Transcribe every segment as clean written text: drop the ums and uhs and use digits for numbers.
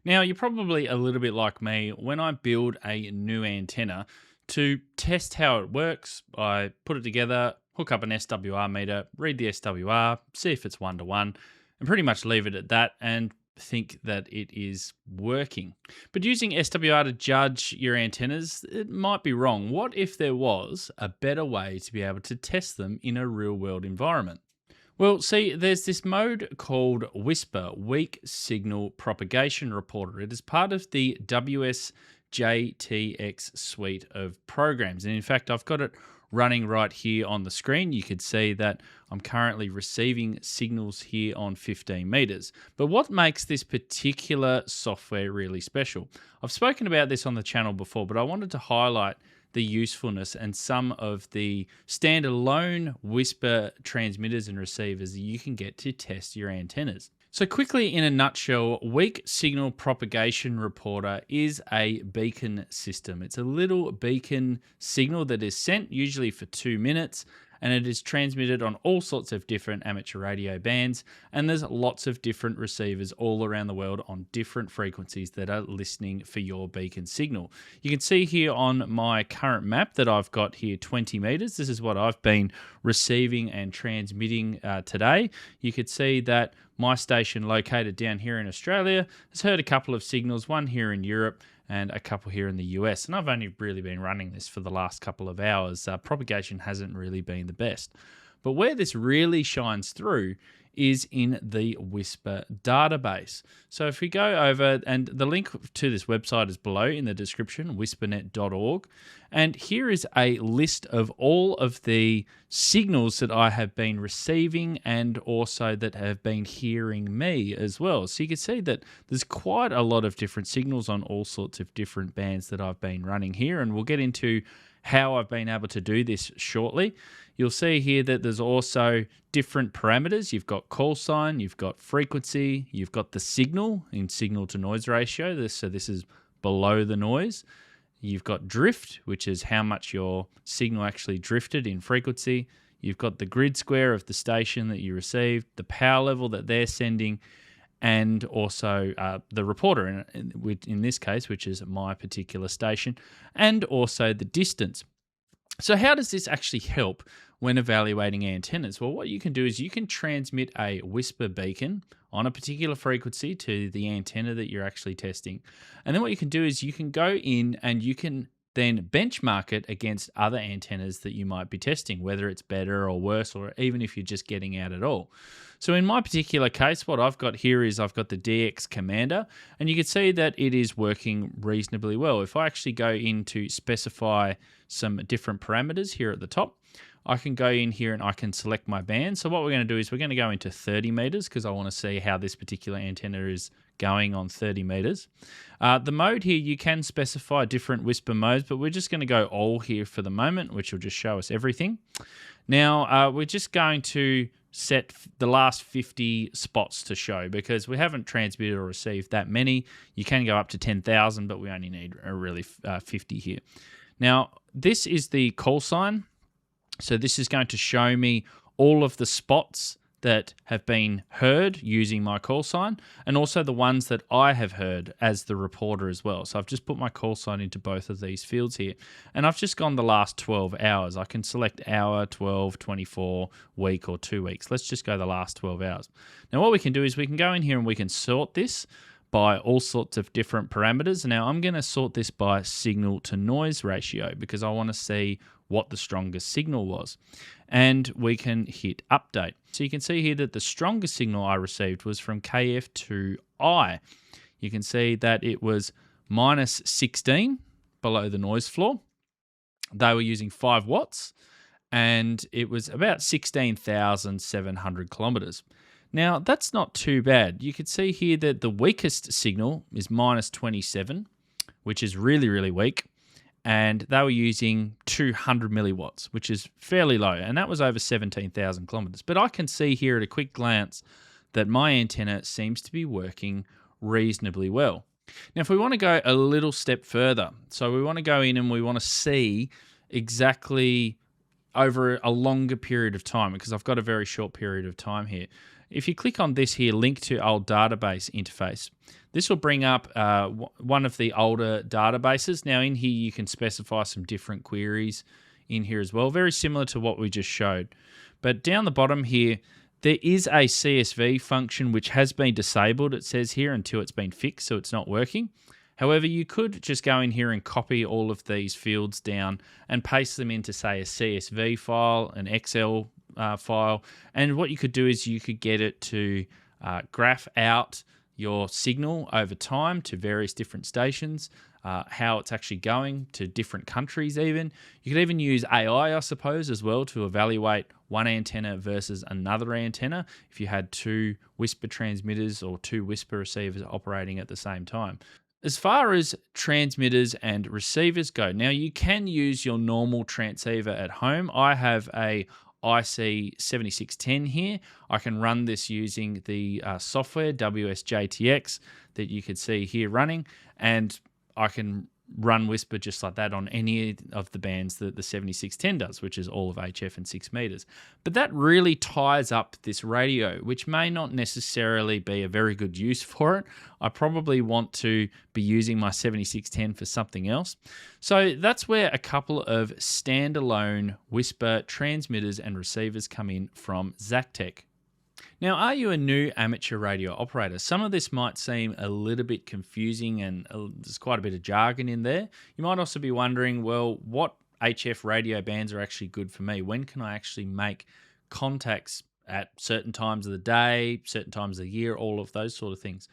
Now, you're probably a little bit like me. When I build a new antenna to test how it works, I put it together, hook up an SWR meter, read the SWR, see if it's one to one, and pretty much leave it at that and think that it is working. But using SWR to judge your antennas, it might be wrong. What if there was a better way to be able to test them in a real world environment? Well, see, there's this mode called WSPR, Weak Signal Propagation Reporter. It is part of the WSJTX suite of programs. And in fact, I've got it running right here on the screen. You could see that I'm currently receiving signals here on 15 meters. But what makes this particular software really special? I've spoken about this on the channel before, but I wanted to highlight the usefulness and some of the standalone WSPR transmitters and receivers that you can get to test your antennas. So quickly, in a nutshell, Weak Signal Propagation Reporter is a beacon system. It's a little beacon signal that is sent usually for 2 minutes, and it is transmitted on all sorts of different amateur radio bands, and there's lots of different receivers all around the world on different frequencies that are listening for your beacon signal. You can see here on my current map that I've got here 20 meters. This is what I've been receiving and transmitting today. You could see that my station located down here in Australia has heard a couple of signals, one here in Europe and a couple here in the US. And I've only really been running this for the last couple of hours. Propagation hasn't really been the best. But where this really shines through is in the WSPR database. So if we go over, and the link to this website is below in the description, wisprnet.org. And here is a list of all of the signals that I have been receiving and also that have been hearing me as well. So you can see that there's quite a lot of different signals on all sorts of different bands that I've been running here. And we'll get into how I've been able to do this shortly. You'll see here that there's also different parameters. You've got call sign, you've got frequency, you've got the signal in signal to noise ratio. So this is below the noise. You've got drift, which is how much your signal actually drifted in frequency. You've got the grid square of the station that you received, the power level that they're sending, and also the reporter in this case, which is my particular station, and also the distance. So how does this actually help when evaluating antennas? Well, what you can do is you can transmit a WSPR beacon on a particular frequency to the antenna that you're actually testing. And then what you can do is you can go in and you can then benchmark it against other antennas that you might be testing, whether it's better or worse, or even if you're just getting out at all. So in my particular case, what I've got here is I've got the DX Commander, and you can see that it is working reasonably well. If I actually go in to specify some different parameters here at the top, I can go in here and I can select my band. So what we're going to do is we're going to go into 30 meters because I want to see how this particular antenna is going on 30 meters. The mode here, you can specify different WSPR modes, but we're just going to go all here for the moment, which will just show us everything. Now, we're just going to set the last 50 spots to show because we haven't transmitted or received that many. You can go up to 10,000, but we only need really 50 here. Now, this is the call sign. So this is going to show me all of the spots that have been heard using my call sign and also the ones that I have heard as the reporter as well. So I've just put my call sign into both of these fields here and I've just gone the last 12 hours. I can select hour, 12, 24, week or 2 weeks. Let's just go the last 12 hours. Now what we can do is we can go in here and we can sort this by all sorts of different parameters. Now I'm going to sort this by signal to noise ratio because I want to see what the strongest signal was. And we can hit update. So you can see here that the strongest signal I received was from KF2I. You can see that it was minus 16 below the noise floor. They were using 5 watts and it was about 16,700 kilometers. Now, that's not too bad. You can see here that the weakest signal is minus 27, which is really, really weak. And they were using 200 milliwatts, which is fairly low. And that was over 17,000 kilometers. But I can see here at a quick glance that my antenna seems to be working reasonably well. Now, if we want to go a little step further, so we want to go in and we want to see exactly over a longer period of time, because I've got a very short period of time here. if you click on this here, link to old database interface, this will bring up one of the older databases. Now in here, you can specify some different queries in here as well, very similar to what we just showed. But down the bottom here, there is a CSV function which has been disabled, it says here, until it's been fixed, so it's not working. However, you could just go in here and copy all of these fields down and paste them into, say, a CSV file, an Excel file. And what you could do is you could get it to graph out your signal over time to various different stations, how it's actually going to different countries even. You could even use AI, I suppose, as well to evaluate one antenna versus another antenna if you had two whisper transmitters or two whisper receivers operating at the same time. As far as transmitters and receivers go, now you can use your normal transceiver at home. I have a IC7610 here. I can run this using the software WSJTX that you could see here running, and I can run Whisper just like that on any of the bands that the 7610 does, which is all of HF and 6 meters. But that really ties up this radio, which may not necessarily be a very good use for it. I probably want to be using my 7610 for something else. So that's where a couple of standalone Whisper transmitters and receivers come in from Zactec. Now, are you a new amateur radio operator? Some of this might seem a little bit confusing and there's quite a bit of jargon in there. You might also be wondering, well, what HF radio bands are actually good for me? When can I actually make contacts at certain times of the day, certain times of the year, all of those sort of things?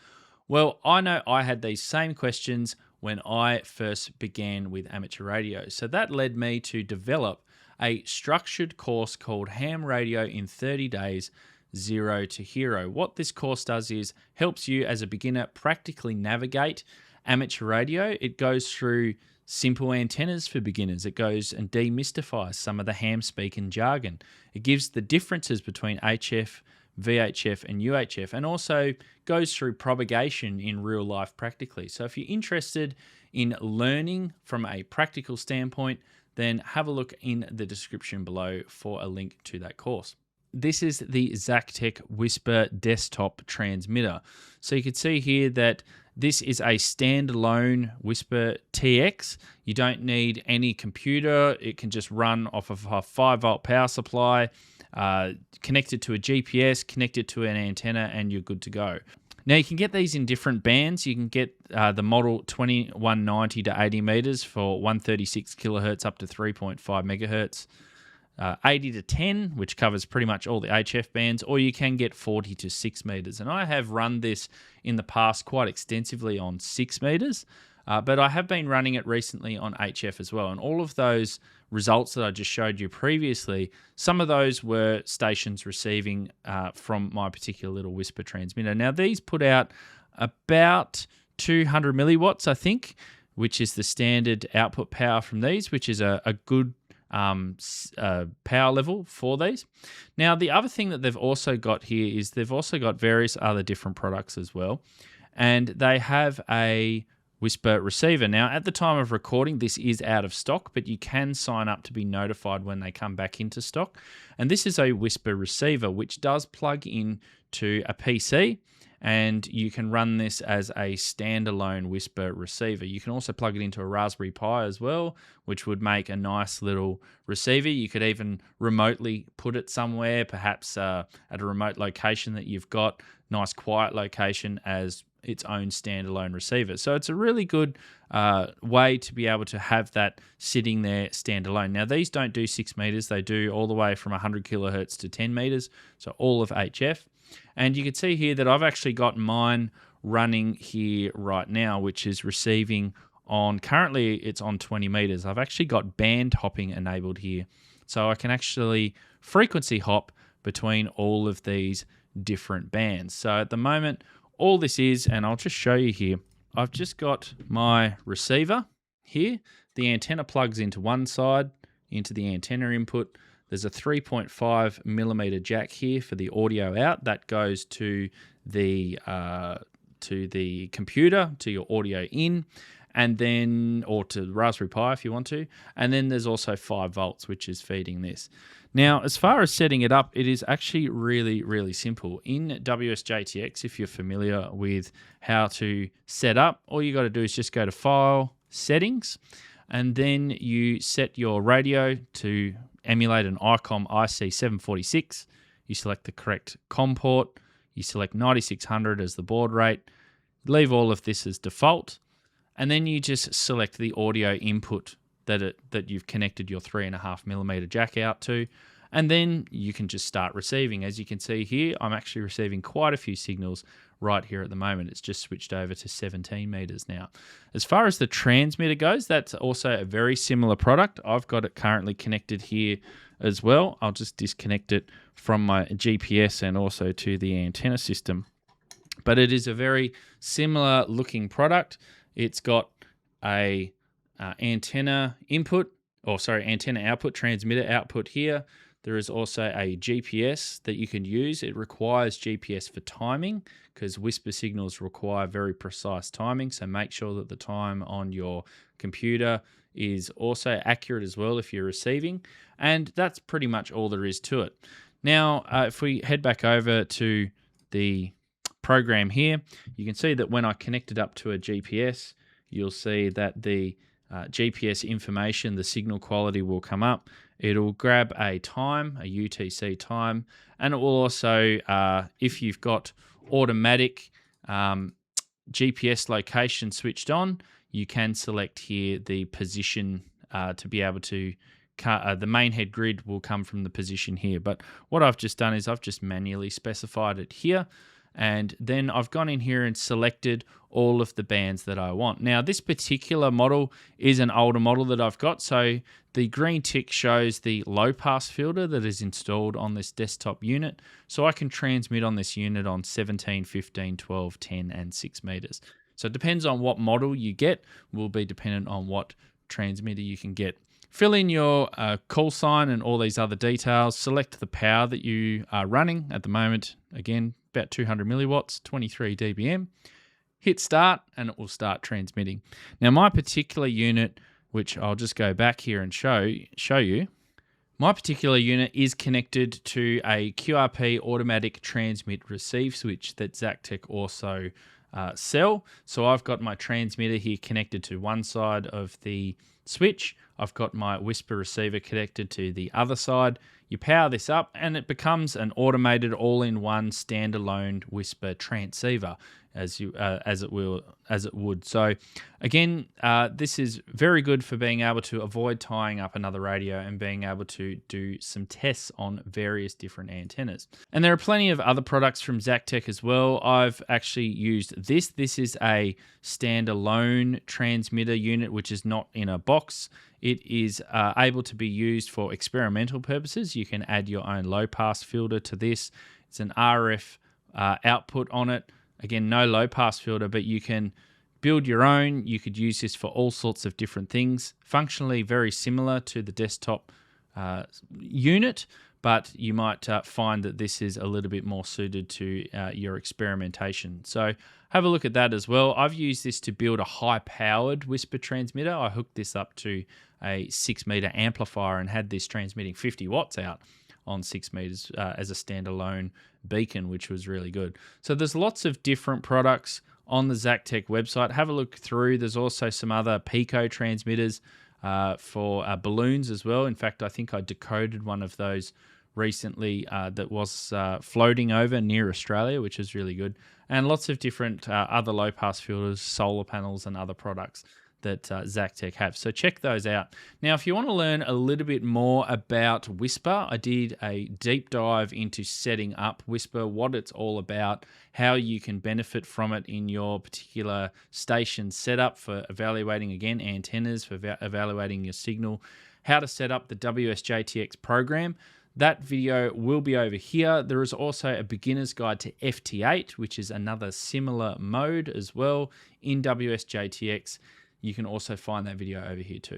Well, I know I had these same questions when I first began with amateur radio. So that led me to develop a structured course called Ham Radio in 30 Days, Zero to Hero. What this course does is helps you as a beginner practically navigate amateur radio. It goes through simple antennas for beginners. It goes and demystifies some of the ham speak and jargon. It gives the differences between HF, VHF and UHF, and also goes through propagation in real life practically. So if you're interested in learning from a practical standpoint, then have a look in the description below for a link to that course. This is the Zactec Whisper desktop transmitter. So you can see here that this is a standalone Whisper TX. You don't need any computer. It can just run off of a 5-volt power supply, connected to a GPS, connected to an antenna, and you're good to go. Now you can get these in different bands. You can get the model 2190 to 80 meters for 136 kilohertz up to 3.5 megahertz. 80 to 10, which covers pretty much all the HF bands, or you can get 40 to 6 meters. And I have run this in the past quite extensively on 6 meters, but I have been running it recently on HF as well. And all of those results that I just showed you previously, some of those were stations receiving from my particular little Whisper transmitter. Now, these put out about 200 milliwatts, I think, which is the standard output power from these, which is a good power level for these. Now, the other thing that they've also got here is they've also got various other different products as well. And they have a Whisper receiver. Now, at the time of recording, this is out of stock, but you can sign up to be notified when they come back into stock. And this is a Whisper receiver, which does plug in to a PC, and you can run this as a standalone Whisper receiver. You can also plug it into a Raspberry Pi as well, which would make a nice little receiver. You could even remotely put it somewhere, perhaps at a remote location that you've got, nice quiet location as its own standalone receiver. So it's a really good way to be able to have that sitting there standalone. Now, these don't do 6 meters. They do all the way from 100 kilohertz to 10 meters, so all of HF. And you can see here that I've actually got mine running here right now, which is receiving on, currently it's on 20 meters. I've actually got band hopping enabled here. So I can actually frequency hop between all of these different bands. So at the moment, all this is, and I'll just show you here, I've just got my receiver here. The antenna plugs into one side, into the antenna input. There's a 3.5 millimeter jack here for the audio out. That goes to the computer, to your audio in, and then, or to Raspberry Pi if you want to. And then there's also 5 volts, which is feeding this. Now, as far as setting it up, it is actually really, really simple. In WSJTX, if you're familiar with how to set up, all you got to do is just go to File, Settings, and then you set your radio to emulate an ICOM IC746. You select the correct COM port. You select 9600 as the baud rate. Leave all of this as default, and then you just select the audio input that you've connected your 3.5mm jack out to, and then you can just start receiving. As you can see here, I'm actually receiving quite a few signals right here at the moment. It's just switched over to 17 meters now. As far as the transmitter goes, that's also a very similar product. I've got it currently connected here as well. I'll just disconnect it from my GPS and also to the antenna system. But it is a very similar looking product. It's got a antenna output, transmitter output here. There is also a GPS that you can use. It requires GPS for timing because whisper signals require very precise timing. So make sure that the time on your computer is also accurate as well if you're receiving. And that's pretty much all there is to it. Now, if we head back over to the program here, you can see that when I connect it up to a GPS, you'll see that the GPS information, the signal quality will come up. It'll grab a time, a UTC time, and it will also, if you've got automatic GPS location switched on, you can select here the position to be able to, the main head grid will come from the position here. But what I've just done is I've just manually specified it here. And then I've gone in here and selected all of the bands that I want. Now, this particular model is an older model that I've got. So the green tick shows the low pass filter that is installed on this desktop unit. So I can transmit on this unit on 17, 15, 12, 10, and 6 meters. So it depends on what model you get, will be dependent on what transmitter you can get. Fill in your call sign and all these other details. Select the power that you are running at the moment. Again, about 200 milliwatts, 23 dBm. Hit start and it will start transmitting. Now my particular unit, which I'll just go back here and show you, my particular unit is connected to a QRP automatic transmit receive switch that Zactec also sell. So I've got my transmitter here connected to one side of the switch. I've got my whisper receiver connected to the other side. You power this up and it becomes an automated all-in-one standalone whisper transceiver as it would. So again, this is very good for being able to avoid tying up another radio and being able to do some tests on various different antennas. And there are plenty of other products from Zactec as well. I've actually used this. This is a standalone transmitter unit, which is not in a box. It is able to be used for experimental purposes. You can add your own low pass filter to this. It's an RF output on it. Again, no low pass filter, but you can build your own. You could use this for all sorts of different things. Functionally very similar to the desktop unit, but you might find that this is a little bit more suited to your experimentation. So have a look at that as well. I've used this to build a high-powered whisper transmitter. I hooked this up to a 6-meter amplifier and had this transmitting 50 watts out on 6 meters as a standalone beacon, which was really good. So there's lots of different products on the Zactec website. Have a look through. There's also some other Pico transmitters for balloons as well. In fact, I think I decoded one of those recently that was floating over near Australia, which is really good. And lots of different other low pass filters, solar panels, and other products that Zactec have. So check those out. Now, if you want to learn a little bit more about Whisper, I did a deep dive into setting up Whisper, what it's all about, how you can benefit from it in your particular station setup for evaluating, again, antennas, for evaluating your signal, how to set up the WSJTX program. That video will be over here. There is also a beginner's guide to FT8, which is another similar mode as well in WSJTX. You can also find that video over here too.